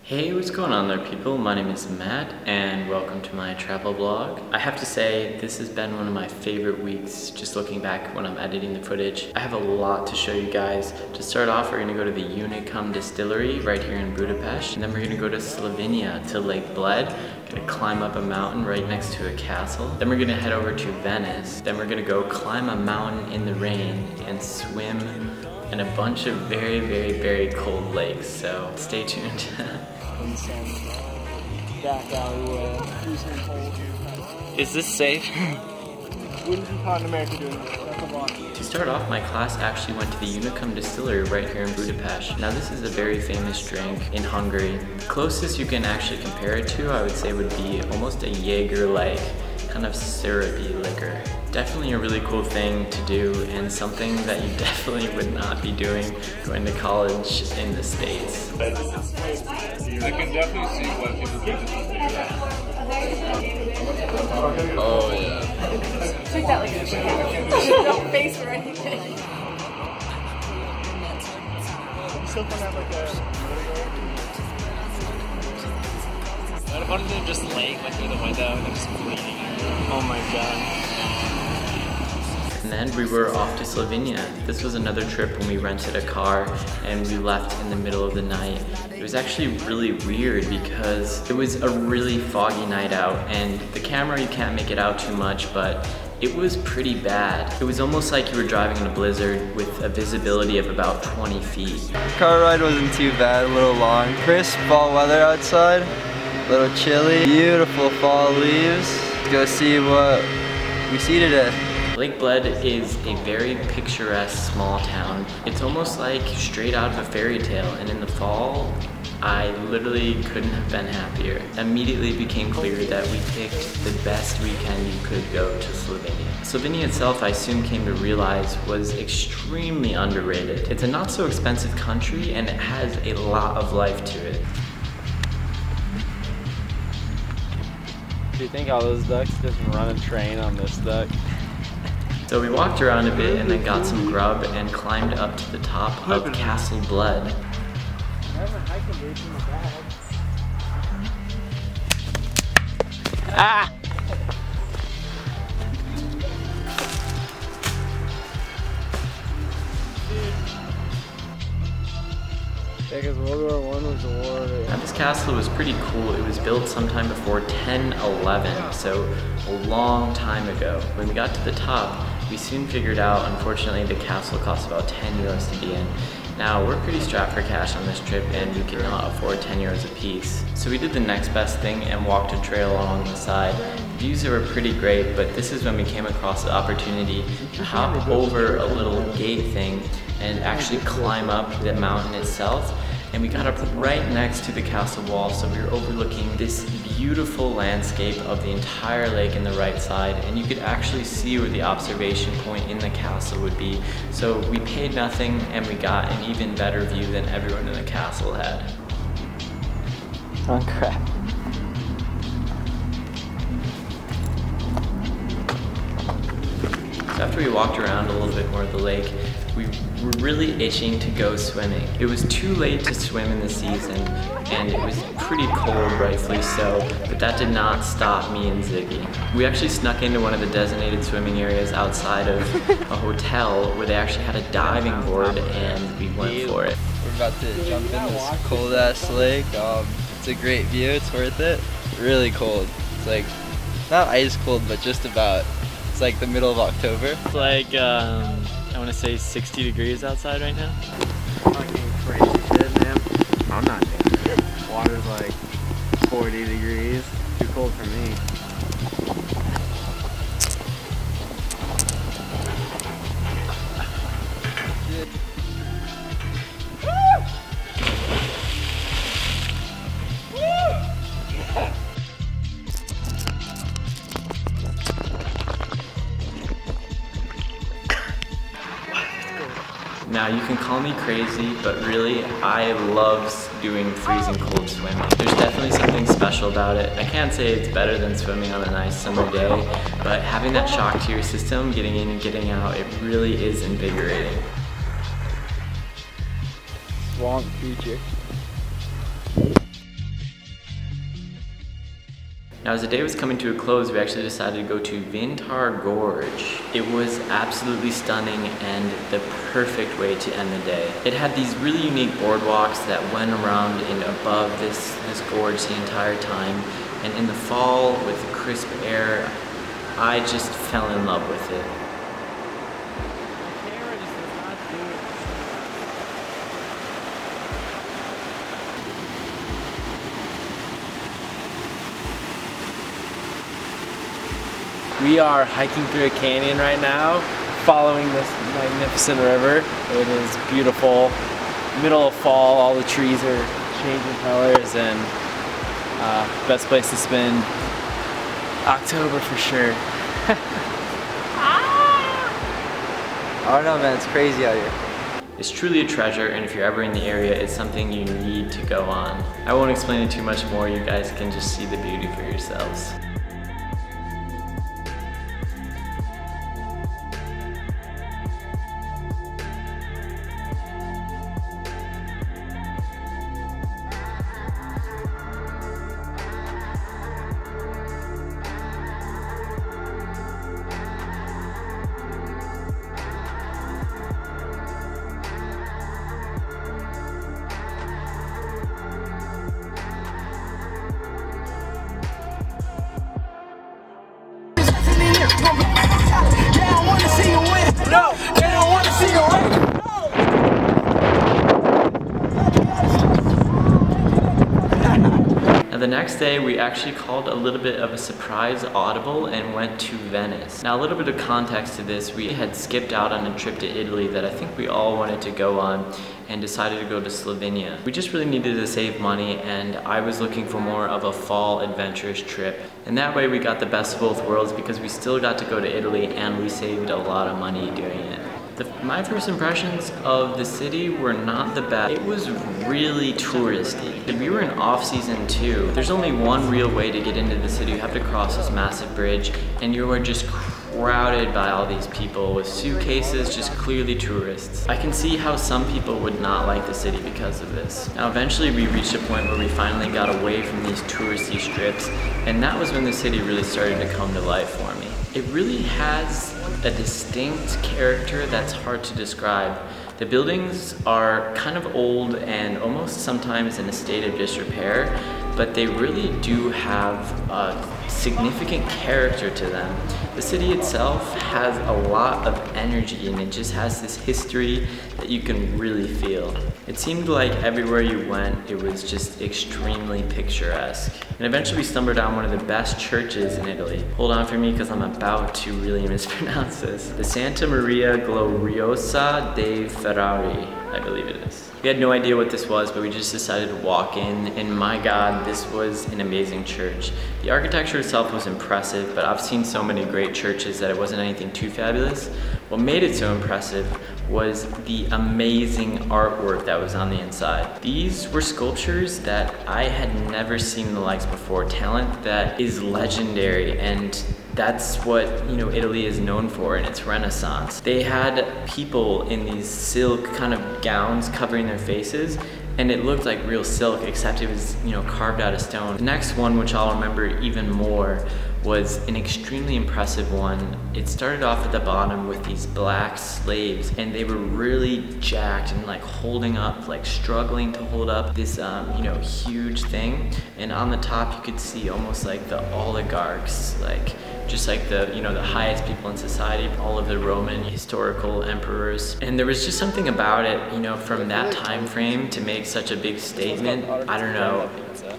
Hey, what's going on there, people? My name is Matt and welcome to my travel vlog. I have to say, this has been one of my favorite weeks, just looking back when I'm editing the footage. I have a lot to show you guys. To start off, we're gonna go to the Unicum Distillery right here in Budapest, and then we're gonna go to Slovenia to Lake Bled. Gonna climb up a mountain right next to a castle. Then we're gonna head over to Venice. Then we're gonna go climb a mountain in the rain and swim in a bunch of very, very cold lakes, so stay tuned. In some back alleyway. Is this safe? Wouldn't be caught in America doing this. To start off, my class actually went to the Unicum Distillery right here in Budapest. Now this is a very famous drink in Hungary. The closest you can actually compare it to, I would say, would be almost a Jaeger-like kind of syrupy liquor. Definitely a really cool thing to do and something that you definitely would not be doing going to college in the States. I can definitely see why people think this is bigger. Oh yeah. Take that like a no face or anything. Still gonna have like What about if they're just lake, like through the window, and they're just bleeding? oh my god. And then we were off to Slovenia. This was another trip when we rented a car and we left in the middle of the night. It was actually really weird because it was a really foggy night out, and the camera, you can't make it out too much, but it was pretty bad. It was almost like you were driving in a blizzard with a visibility of about 20 feet. Car ride wasn't too bad, a little long. Crisp fall weather outside, a little chilly. Beautiful fall leaves. Let's go see what we see today. Lake Bled is a very picturesque small town. It's almost like straight out of a fairy tale, and in the fall, I literally couldn't have been happier. Immediately it became clear that we picked the best weekend you could go to Slovenia. Slovenia itself, I soon came to realize, was extremely underrated. It's a not so expensive country and it has a lot of life to it. Do you think all those ducks just run a train on this duck? So we walked around a bit and then got some grub and climbed up to the top of Castle Bled. Ah! Yeah, because World War I was a war. Now this castle was pretty cool. It was built sometime before 1011, so a long time ago. When we got to the top, we soon figured out, unfortunately, the castle cost about 10 euros to be in. Now, we're pretty strapped for cash on this trip and we could not afford 10 euros a piece. So we did the next best thing and walked a trail along the side. The views were pretty great, but this is when we came across the opportunity to hop over a little gate thing and actually climb up the mountain itself. And we got up right next to the castle wall, so we were overlooking this beautiful landscape of the entire lake in the right side, and you could actually see where the observation point in the castle would be. So we paid nothing and we got an even better view than everyone in the castle had. Oh crap. So after we walked around a little bit more of the lake, we were really itching to go swimming. It was too late to swim in the season, and it was pretty cold, rightfully so, but that did not stop me and Ziggy. We actually snuck into one of the designated swimming areas outside of a hotel where they actually had a diving board, and we went for it. We're about to jump in this cold ass lake. It's a great view, it's worth it. Really cold. It's like, not ice cold, but just about. It's like the middle of October. It's like, I want to say 60 degrees outside right now. Fucking crazy shit, man. I'm not doing it. Water's like 40 degrees. Too cold for me. Now you can call me crazy, but really I love doing freezing cold swimming. There's definitely something special about it. I can't say it's better than swimming on a nice summer day, but having that shock to your system, getting in and getting out, it really is invigorating. Swamp creature. Now as the day was coming to a close, we actually decided to go to Benda Gorge. It was absolutely stunning and the perfect way to end the day. It had these really unique boardwalks that went around and above this gorge the entire time. And in the fall, with the crisp air, I just fell in love with it. We are hiking through a canyon right now, following this magnificent river. It is beautiful. Middle of fall, all the trees are changing colors, and best place to spend October for sure. I don't know, man, it's crazy out here. It's truly a treasure, and if you're ever in the area, it's something you need to go on. I won't explain it too much more, you guys can just see the beauty for yourselves. Now the next day we actually called a little bit of a surprise audible and went to Venice. Now a little bit of context to this, we had skipped out on a trip to Italy that I think we all wanted to go on and decided to go to Slovenia. We just really needed to save money, and I was looking for more of a fall adventurous trip. And that way we got the best of both worlds because we still got to go to Italy and we saved a lot of money doing it. My first impressions of the city were not the best. It was really touristy. We were in off-season too. There's only one real way to get into the city. You have to cross this massive bridge, and you are just crowded by all these people with suitcases, just clearly tourists. I can see how some people would not like the city because of this. Now eventually we reached a point where we finally got away from these touristy strips, and that was when the city really started to come to life for me. It really has a distinct character that's hard to describe. The buildings are kind of old and almost sometimes in a state of disrepair, but they really do have a significant character to them. The city itself has a lot of energy, and it just has this history that you can really feel. It seemed like everywhere you went, it was just extremely picturesque. And eventually we stumbled down one of the best churches in Italy. Hold on for me because I'm about to really mispronounce this. The Santa Maria Gloriosa dei Ferrari, I believe it is. We had no idea what this was, but we just decided to walk in, and my God, this was an amazing church. The architecture itself was impressive, but I've seen so many great churches that it wasn't anything too fabulous. What made it so impressive was the amazing artwork that was on the inside. These were sculptures that I had never seen the likes before. Talent that is legendary, and that's what, you know, Italy is known for in its Renaissance. They had people in these silk kind of gowns covering their faces, and it looked like real silk, except it was, you know, carved out of stone. The next one, which I'll remember even more, was an extremely impressive one. It started off at the bottom with these black slaves, and they were really jacked and like holding up, like struggling to hold up this, you know, huge thing. And on the top, you could see almost like the oligarchs, like just like the, you know, the highest people in society, all of the Roman historical emperors. And there was just something about it, you know, from that time frame to make such a big statement. I don't know,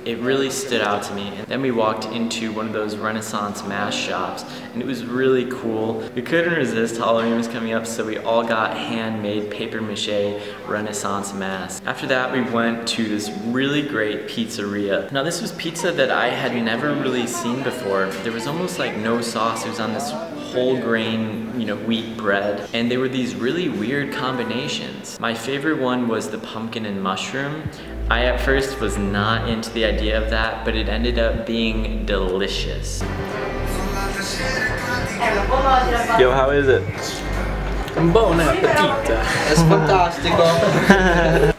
it really stood out to me. And then we walked into one of those Renaissance mask shops, and it was really cool. We couldn't resist, Halloween was coming up, so we all got handmade paper mache Renaissance masks. After that, we went to this really great pizzeria. Now this was pizza that I had never really seen before. There was almost like no sauce. It was on this whole grain, you know, wheat bread, and they were these really weird combinations. My favorite one was the pumpkin and mushroom. I at first was not into the idea of that, but it ended up being delicious. Yo, how is it? Buon appetito. It's fantastico.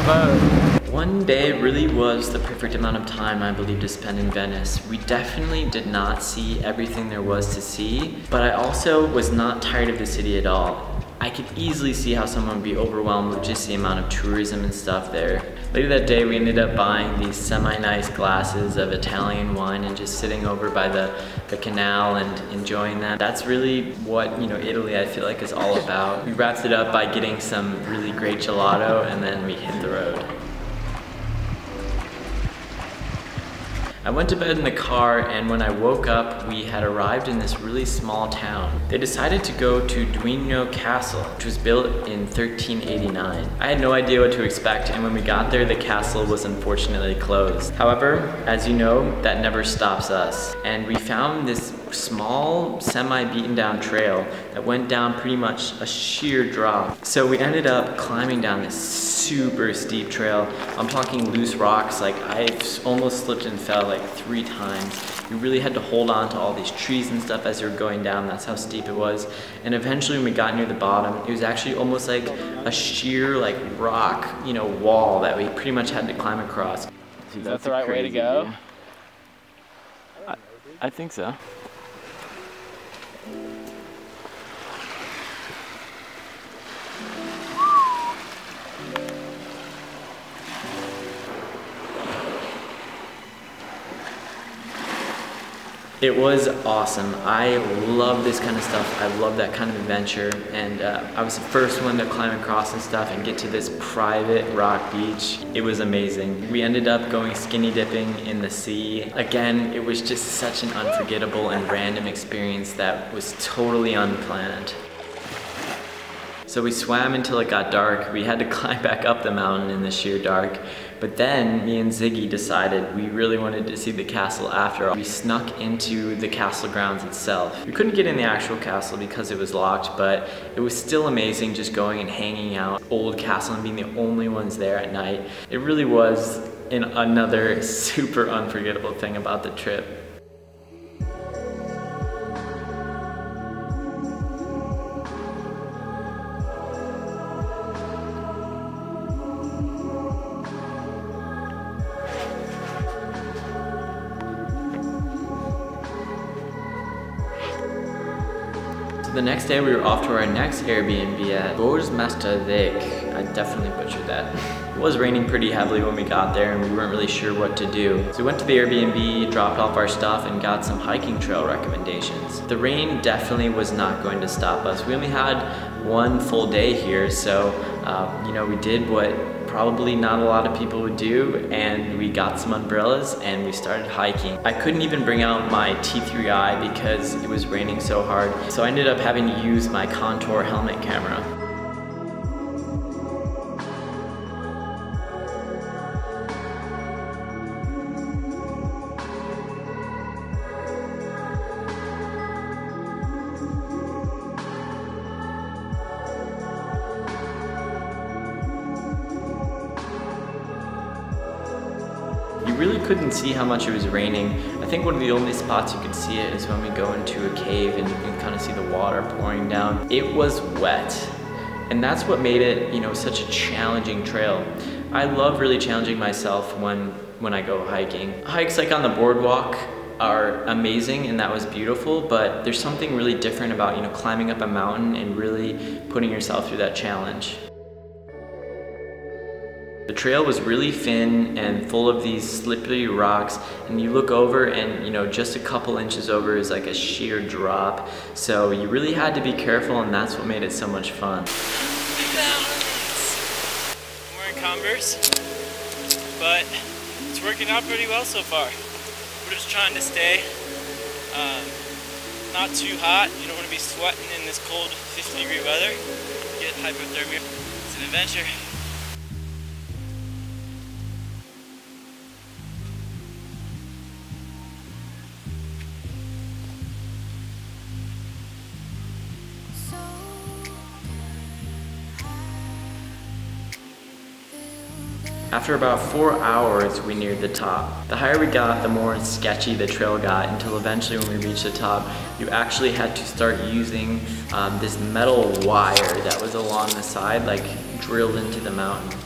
boat. One day really was the perfect amount of time, I believe, to spend in Venice. We definitely did not see everything there was to see, but I also was not tired of the city at all. I could easily see how someone would be overwhelmed with just the amount of tourism and stuff there. Later that day, we ended up buying these semi-nice glasses of Italian wine and just sitting over by the canal and enjoying that. That's really what, Italy I feel like is all about. We wrapped it up by getting some really great gelato and then we hit the road. I went to bed in the car, and when I woke up, we had arrived in this really small town. They decided to go to Duino Castle, which was built in 1389. I had no idea what to expect, and when we got there, the castle was unfortunately closed. However, as you know, that never stops us. And we found this small, semi-beaten down trail that went down pretty much a sheer drop. So we ended up climbing down this super steep trail. I'm talking loose rocks, like I almost slipped and fell like 3 times. You really had to hold on to all these trees and stuff as you were going down. That's how steep it was. And eventually when we got near the bottom, it was actually almost like a sheer like rock, wall that we pretty much had to climb across. Is that the right way to go? I think so. It was awesome. I love this kind of stuff. I love that kind of adventure. And I was the first one to climb across and stuff and get to this private rock beach. It was amazing. We ended up going skinny dipping in the sea. Again, it was just such an unforgettable and random experience that was totally unplanned. So we swam until it got dark. We had to climb back up the mountain in the sheer dark. But then me and Ziggy decided we really wanted to see the castle after all. We snuck into the castle grounds itself. We couldn't get in the actual castle because it was locked, but it was still amazing just going and hanging out old castle and being the only ones there at night. It really was another super unforgettable thing about the trip. The next day we were off to our next Airbnb at Brdlik. I definitely butchered that. It was raining pretty heavily when we got there and we weren't really sure what to do. So we went to the Airbnb, dropped off our stuff, and got some hiking trail recommendations. The rain definitely was not going to stop us. We only had one full day here, so we did what probably not a lot of people would do, and we got some umbrellas and we started hiking. I couldn't even bring out my T3i because it was raining so hard, so I ended up having to use my Contour helmet camera. You really couldn't see how much it was raining. I think one of the only spots you could see it is when we go into a cave and you can kind of see the water pouring down. It was wet, and that's what made it, such a challenging trail. I love really challenging myself when I go hiking. Hikes like on the boardwalk are amazing, and that was beautiful, but there's something really different about, climbing up a mountain and really putting yourself through that challenge. The trail was really thin and full of these slippery rocks, and you look over and just a couple inches over is like a sheer drop. So you really had to be careful, and that's what made it so much fun. I'm wearing Converse, but it's working out pretty well so far. We're just trying to stay not too hot. You don't want to be sweating in this cold 50-degree weather. Get hypothermia. It's an adventure. After about 4 hours, we neared the top. The higher we got, the more sketchy the trail got, until eventually when we reached the top, you actually had to start using this metal wire that was along the side, like drilled into the mountain.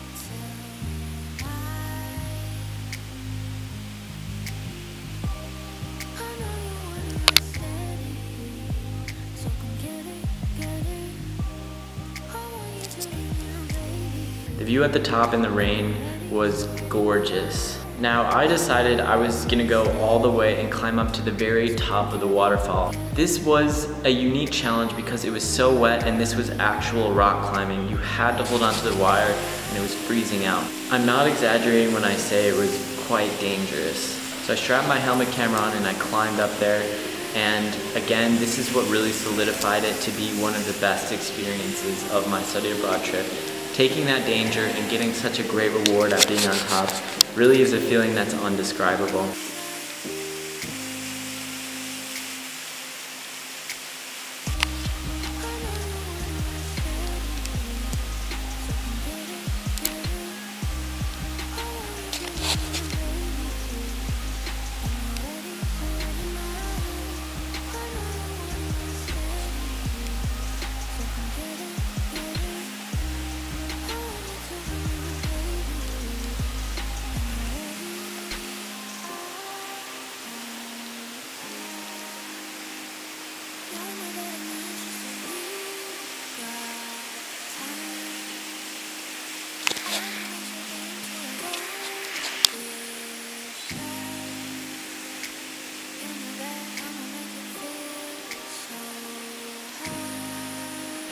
view at the top in the rain was gorgeous. Now I decided I was gonna go all the way and climb up to the very top of the waterfall. This was a unique challenge because it was so wet and this was actual rock climbing. You had to hold onto the wire and it was freezing out. I'm not exaggerating when I say it was quite dangerous. So I strapped my helmet camera on and I climbed up there. And again, this is what really solidified it to be one of the best experiences of my study abroad trip. Taking that danger and getting such a great reward at being on top really is a feeling that's undescribable.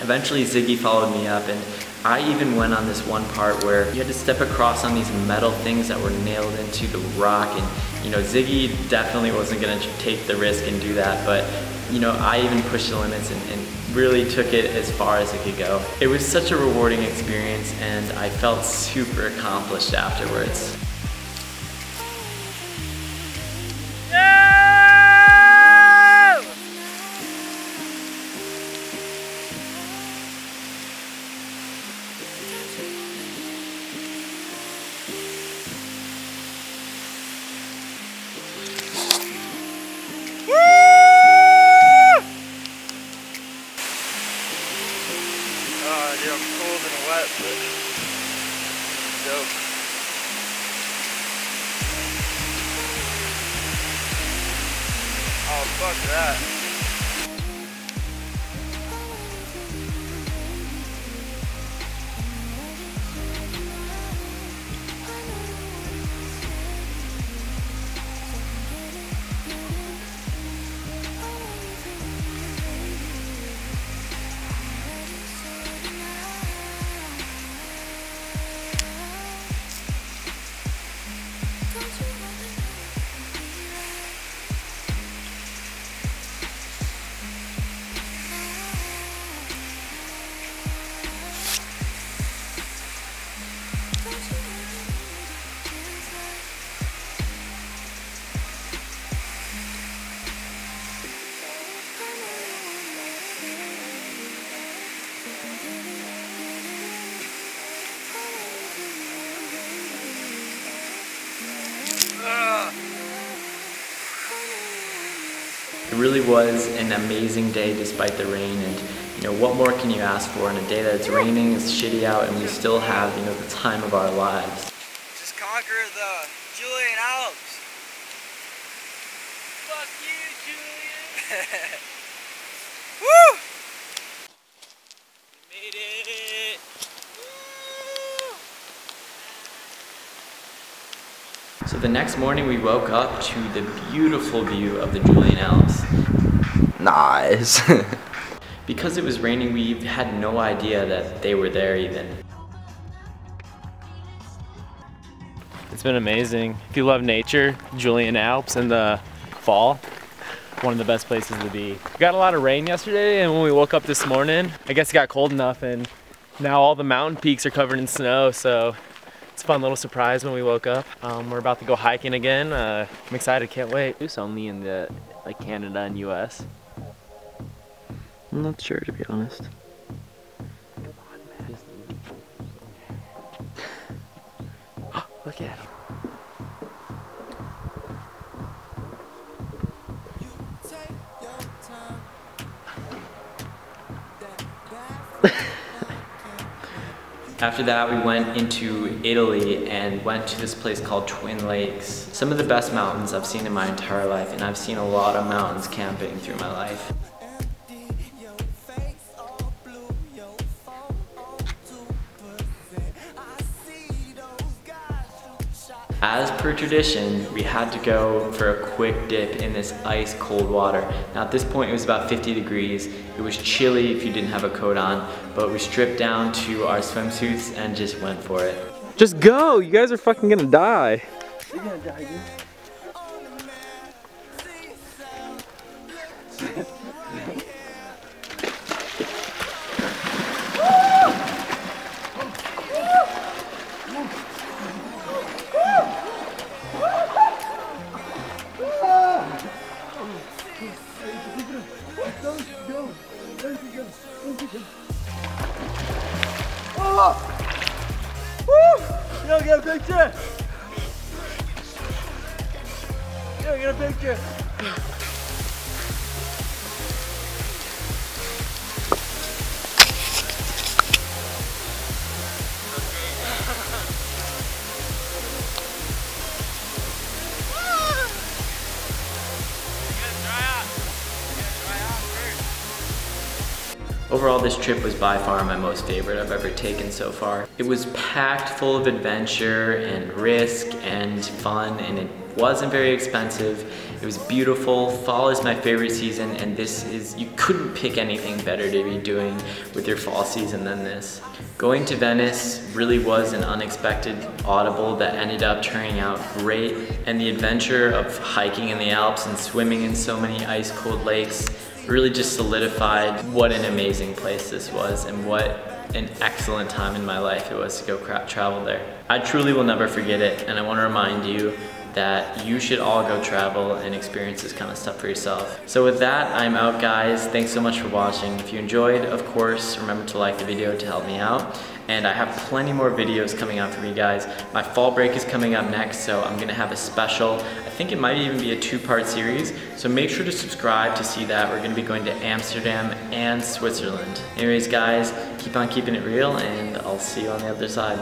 Eventually Ziggy followed me up, and I even went on this one part where you had to step across on these metal things that were nailed into the rock, and you know, Ziggy definitely wasn't gonna take the risk and do that, but you know, I even pushed the limits and really took it as far as it could go. It was such a rewarding experience and I felt super accomplished afterwards. Dude, I'm cold and wet, but dope. Oh, fuck that. It really was an amazing day despite the rain, and you know, what more can you ask for in a day that it's raining, it's shitty out, and we still have, you know, the time of our lives. Just conquer the Julian Alps. Fuck you, Julian. Woo! We made it. So the next morning we woke up to the beautiful view of the Julian Alps. Nice. Because it was raining, we had no idea that they were there even. It's been amazing. If you love nature, Julian Alps in the fall, one of the best places to be. We got a lot of rain yesterday, and when we woke up this morning, I guess it got cold enough, and now all the mountain peaks are covered in snow, so it's a fun little surprise when we woke up. We're about to go hiking again. I'm excited, can't wait. It's only in the Canada and US. I'm not sure, to be honest. Come on, man. Look at him. After that, we went into Italy and went to this place called Twin Lakes. Some of the best mountains I've seen in my entire life, and I've seen a lot of mountains camping through my life. As per tradition, we had to go for a quick dip in this ice cold water. Now at this point it was about 50 degrees. It was chilly if you didn't have a coat on, but we stripped down to our swimsuits and just went for it. Just go! You guys are fucking gonna die. You're gonna die, dude. Yo, get a picture! Yo, get a picture! Overall, this trip was by far my most favorite I've ever taken so far. It was packed full of adventure and risk and fun, and it wasn't very expensive. It was beautiful. Fall is my favorite season, and you couldn't pick anything better to be doing with your fall season than this. Going to Venice really was an unexpected audible that ended up turning out great, and the adventure of hiking in the Alps and swimming in so many ice cold lakes really just solidified what an amazing place this was and what an excellent time in my life it was to go travel there. I truly will never forget it, and I want to remind you that you should all go travel and experience this kind of stuff for yourself. So with that, I'm out, guys. Thanks so much for watching. If you enjoyed, of course, remember to like the video to help me out. And I have plenty more videos coming out for you guys. My fall break is coming up next, so I'm gonna have a special. I think it might even be a 2-part series, so make sure to subscribe to see that. We're gonna be going to Amsterdam and Switzerland. Anyways, guys, keep on keeping it real, and I'll see you on the other side.